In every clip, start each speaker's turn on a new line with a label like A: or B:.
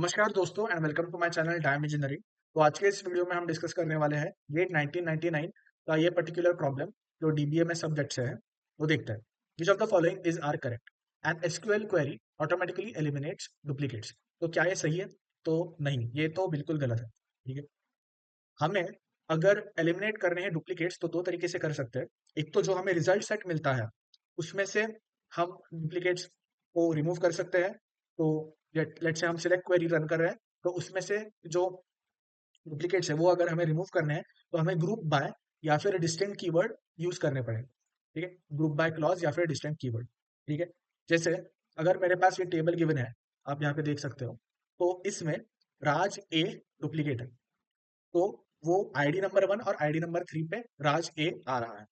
A: नमस्कार दोस्तों and welcome to my channel Time Engineering. तो आज के इस वीडियो में हम डिस्कस करने वाले हैं गेट 1999 का ये पर्टिकुलर प्रॉब्लम जो डीबीएमएस सब्जेक्ट से है। वो देखते हैं which of the following is are correct. An SQL query automatically eliminates duplicates. तो क्या ये सही है? तो नहीं, ये तो बिल्कुल गलत है। ठीक है, हमें अगर एलिमिनेट करने हैं डुप्लीकेट्स तो दो तरीके से कर सकते हैं। एक तो जो हमें रिजल्ट सेट मिलता है उसमें से हम डुप्लीकेट्स को रिमूव कर सकते हैं। तो लेट से हम सिलेक्ट क्वेरी रन कर रहे हैं, तो उसमें से जो डुप्लीकेट्स है वो अगर हमें रिमूव करने हैं तो हमें ग्रुप बाय या फिर डिस्टिंक्ट कीवर्ड यूज करने पड़ेंगे। ठीक है, ग्रुप बाय क्लॉज या फिर डिस्टिंक्ट कीवर्ड। ठीक है, जैसे अगर मेरे पास ये टेबल गिवन है, आप यहाँ पे देख सकते हो, तो इसमें राज ए डुप्लीकेट है, तो वो आईडी नंबर 1 और आईडी नंबर 3 पे राज ए आ रहा है।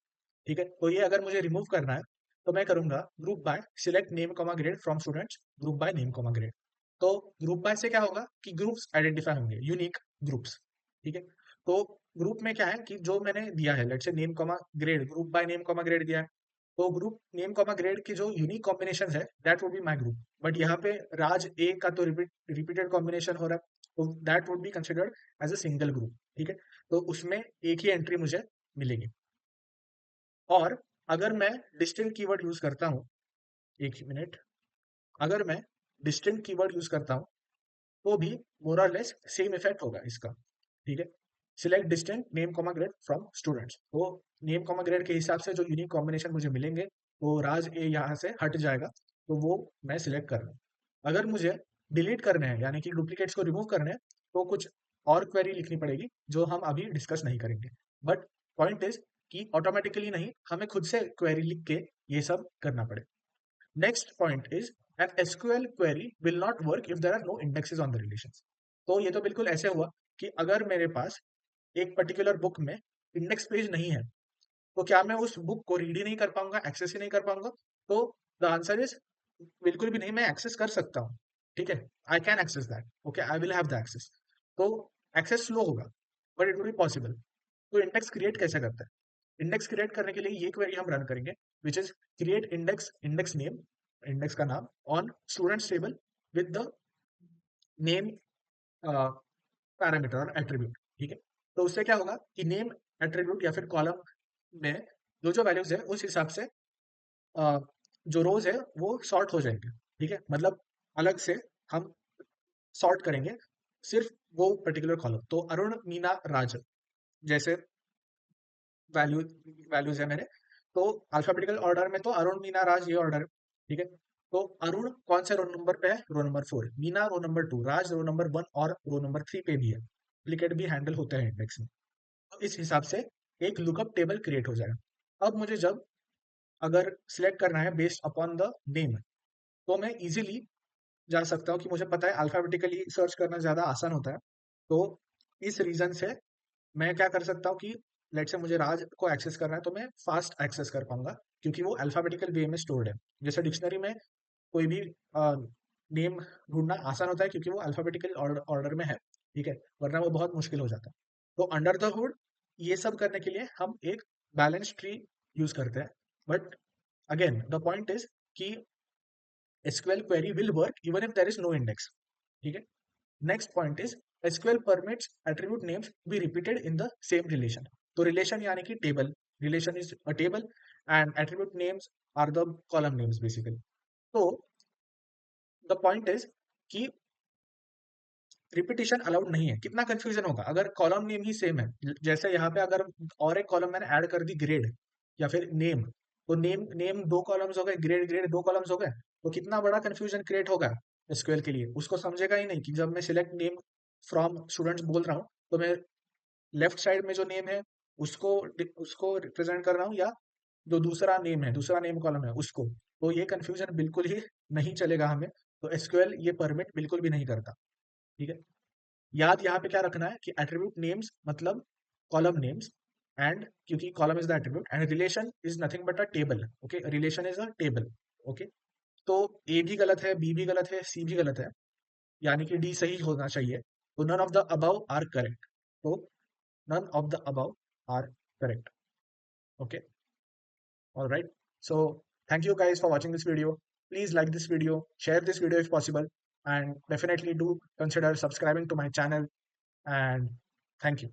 A: ठीक है, तो ये अगर मुझे रिमूव करना है तो मैं करूंगा group by select name comma grade from students, group by name comma grade. तो ग्रुप बाय से क्या होगा कि ग्रुप्स आइडेंटिफाई होंगे, यूनिक ग्रुप्स। ठीक है, तो ग्रुप में क्या है कि जो मैंने दिया है, let's say name comma grade, group by name comma grade दिया है, तो ग्रुप नेम कॉमा ग्रेड की जो यूनिक कॉम्बिनेशन है that would be my group. But यहाँ पे राज ए का तो रिपीटेड कॉम्बिनेशन हो रहा है, तो that would be considered as a single group. ठीक है, तो उसमें एक ही एंट्री मुझे मिलेगी। और अगर मैं डिस्टिंक्ट कीवर्ड यूज करता हूँ, एक ही मिनट, अगर मैं डिस्टिंक्ट कीवर्ड यूज करता हूँ तो भी मोर और लेस सेम इफेक्ट होगा इसका। ठीक है, select distinct name comma grade from students, वो नेम कॉमा ग्रेड के हिसाब से जो यूनिक कॉम्बिनेशन मुझे मिलेंगे वो राज ए यहाँ से हट जाएगा, तो वो मैं सिलेक्ट कर लूँ। अगर मुझे डिलीट करने हैं यानी कि डुप्लीकेट्स को रिमूव करने हैं तो कुछ और क्वेरी लिखनी पड़ेगी जो हम अभी डिस्कस नहीं करेंगे। बट पॉइंट इज कि ऑटोमेटिकली नहीं, हमें खुद से क्वेरी लिख के ये सब करना पड़े। Next point is an SQL query will not work if there are no indexes on the relations. तो ये तो बिल्कुल ऐसे हुआ कि अगर मेरे पास एक पर्टिकुलर बुक में इंडेक्स पेज नहीं है तो क्या मैं उस बुक को रीड ही नहीं कर पाऊंगा, एक्सेस ही नहीं कर पाऊंगा? तो द आंसर इज बिल्कुल भी नहीं, मैं एक्सेस कर सकता हूँ। ठीक है, I can access that, okay, I will have the access. तो एक्सेस स्लो होगा but it will be possible. तो इंडेक्स क्रिएट कैसे करते हैं? इंडेक्स क्रिएट करने के लिए ये क्वेरी हम रन करेंगे, which is create index, index name, index का नाम on students table with the name parameter और एट्रीब्यूट। ठीक है, तो उससे क्या होगा कि नेम एट्रीब्यूट या फिर कॉलम में जो जो वैल्यूज है उस हिसाब से अ, जो रोज है वो सॉर्ट हो जाएंगे। ठीक है, मतलब अलग से हम सॉर्ट करेंगे सिर्फ वो पर्टिकुलर कॉलम। तो अरुण मीना राज जैसे वैल्यू वैल्यूज है मेरे, तो अल्फाबेटिकल ऑर्डर में तो अरुण मीना राज ये ऑर्डर है। ठीक है, तो अरुण कौन से रोल नंबर पे है? Roll number 4, Meena roll number 2, राज रोल नंबर 1 और रोल नंबर 3 पे भी है। डुप्लीकेट भी हैंडल होते हैं इंडेक्स में। तो इस हिसाब से एक लुकअप टेबल क्रिएट हो जाएगा। अब मुझे जब अगर सिलेक्ट करना है बेस्ड अपॉन द नेम, तो मैं इजीली जा सकता हूँ कि मुझे पता है अल्फाबेटिकली सर्च करना ज्यादा आसान होता है। तो इस रीजन से मैं क्या कर सकता हूँ कि लेट से मुझे राज को एक्सेस करना है तो मैं फास्ट एक्सेस कर पाऊंगा, क्योंकि वो अल्फाबेटिकल वे में स्टोर्ड है। जैसे डिक्शनरी में कोई भी नेम ढूंढना आसान होता है क्योंकि वो अल्फाबेटिकल ऑर्डर में है। ठीक है, वरना वो बहुत मुश्किल हो जाता है। तो अंडर द हुड ये सब करने के लिए हम एक बैलेंस ट्री यूज करते हैं। But again the point is कि SQL query will work even if there is no index. ठीक है, next point is SQL permits attribute names be repeated in the same relation. तो relation यानी कि table, relation is a table and attribute names are the column names basically. तो the point is कि repetition allowed नहीं है। कितना confusion होगा अगर कॉलम नेम ही सेम है। जैसे यहाँ पे अगर और एक कॉलम मैंने ऐड कर दी ग्रेड या फिर नेम, तो नेम नेम दो कॉलम्स हो गए, ग्रेड ग्रेड दो कॉलम्स हो गए, तो कितना बड़ा कंफ्यूजन क्रिएट होगा एसक्यूएल के लिए। उसको समझेगा ही नहीं कि जब मैं सिलेक्ट नेम फ्रॉम स्टूडेंट्स बोल रहा हूँ तो मैं लेफ्ट साइड में जो नेम है उसको उसको रिप्रेजेंट कर रहा हूँ, या जो दूसरा नेम है, दूसरा नेम कॉलम है उसको। तो ये कंफ्यूजन बिल्कुल ही नहीं चलेगा हमें। तो एसक्यूएल ये परमिट बिल्कुल भी नहीं करता। ठीक है, याद यहाँ पे क्या रखना है कि एट्रीब्यूट नेम्स मतलब कॉलम नेम्स, एंड क्योंकि column is the attribute and relation is nothing but a table. Okay, relation is a table. Okay, तो ए भी गलत है, बी भी गलत है, सी भी गलत है, यानी कि डी सही होना चाहिए। तो none of the above are correct. तो none of the above are correct. Okay, all right. So thank you guys for watching this video. Please like this video, share this video if possible. and definitely do consider subscribing to my channel, and thank you.